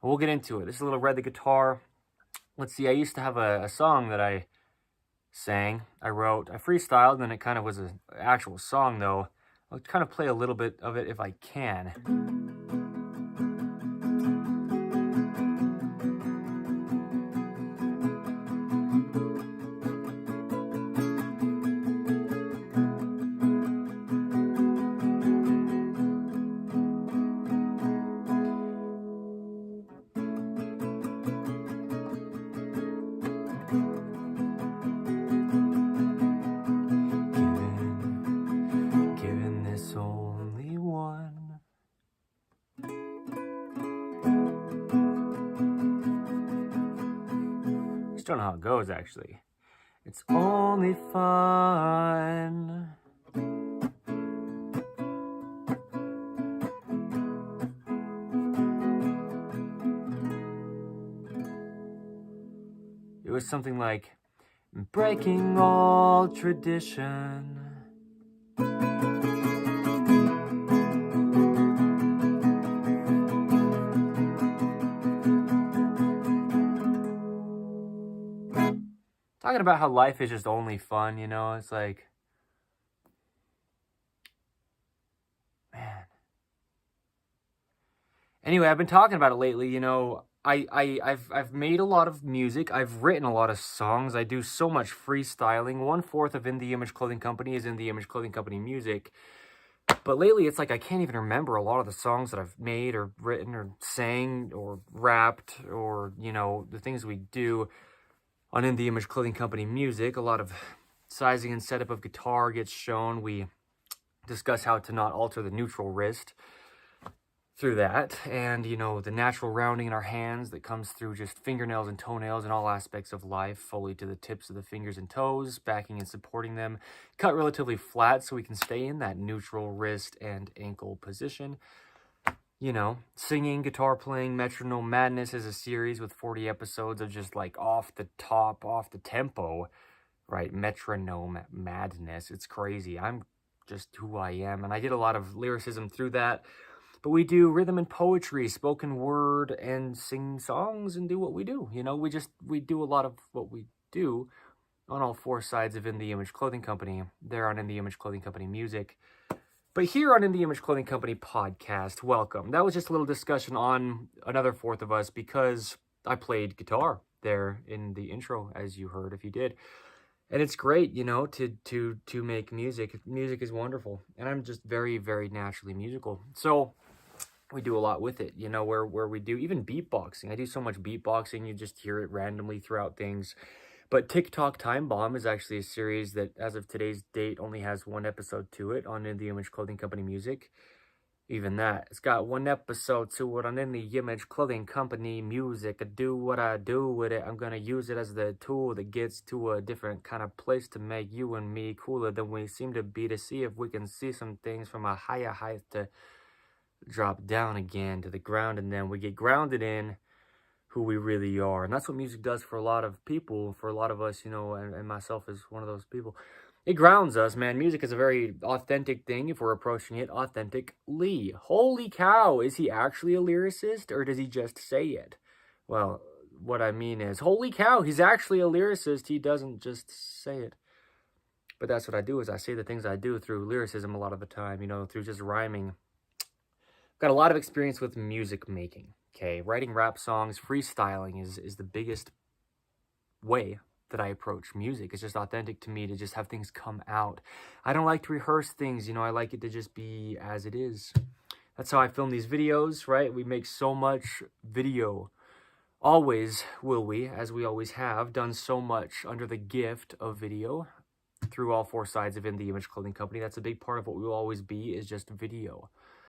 And we'll get into it. This is a little Read the Guitar. Let's see, I used to have a song that I sang, I wrote, I freestyled, and then it kind of was an actual song though. I'll kind of play a little bit of it if I can. Given this only one. Just don't know how it goes actually. It's only fun. It was something like, breaking all tradition. Talking about how life is just only fun, you know, it's like, man. Anyway, I've been talking about it lately, you know, I've made a lot of music, I've written a lot of songs, I do so much freestyling. 1/4 of In The Image Clothing Company is In The Image Clothing Company Music. But lately, it's like I can't even remember a lot of the songs that I've made or written or sang or rapped or, you know, the things we do on In The Image Clothing Company Music. A lot of sizing and setup of guitar gets shown. We discuss how to not alter the neutral wrist through that, and, you know, the natural rounding in our hands that comes through just fingernails and toenails and all aspects of life, fully to the tips of the fingers and toes, backing and supporting them, cut relatively flat so we can stay in that neutral wrist and ankle position. You know, singing, guitar playing, Metronome Madness is a series with 40 episodes of just like off the top, off the tempo, right? Metronome Madness. It's crazy. I'm just who I am, and I did a lot of lyricism through that. But we do rhythm and poetry, spoken word, and sing songs and do what we do. You know, we do a lot of what we do on all 4 sides of In The Image Clothing Company. They're on In The Image Clothing Company Music. But here on In The Image Clothing Company podcast, welcome. That was just a little discussion on another 4th of us because I played guitar there in the intro, as you heard if you did. And it's great, you know, to make music. Music is wonderful. And I'm just very, very naturally musical. So we do a lot with it, you know, where we do even beatboxing. I do so much beatboxing, you just hear it randomly throughout things. But TikTok Time Bomb is actually a series that, as of today's date, only has 1 episode to it on In The Image Clothing Company Music. Even that, it's got 1 episode to it on In The Image Clothing Company Music. I do what I do with it. I'm gonna use it as the tool that gets to a different kind of place to make you and me cooler than we seem to be, to see if we can see some things from a higher height to drop down again to the ground, and then we get grounded in who we really are. And that's what music does for a lot of people, for a lot of us, you know, and myself is one of those people. It grounds us, man. Music is a very authentic thing if we're approaching it authentically. Holy cow, is he actually a lyricist, or does he just say it? Well, what I mean is, holy cow, he's actually a lyricist. He doesn't just say it. But that's what I do, is I say the things I do through lyricism a lot of the time, you know, through just rhyming. Got a lot of experience with music making, okay? Writing rap songs, freestyling is the biggest way that I approach music. It's just authentic to me to just have things come out. I don't like to rehearse things, you know, I like it to just be as it is. That's how I film these videos, right? We make so much video. Always will we, as we always have, done so much under the gift of video through all 4 sides of In The Image Clothing Company. That's a big part of what we will always be, is just video.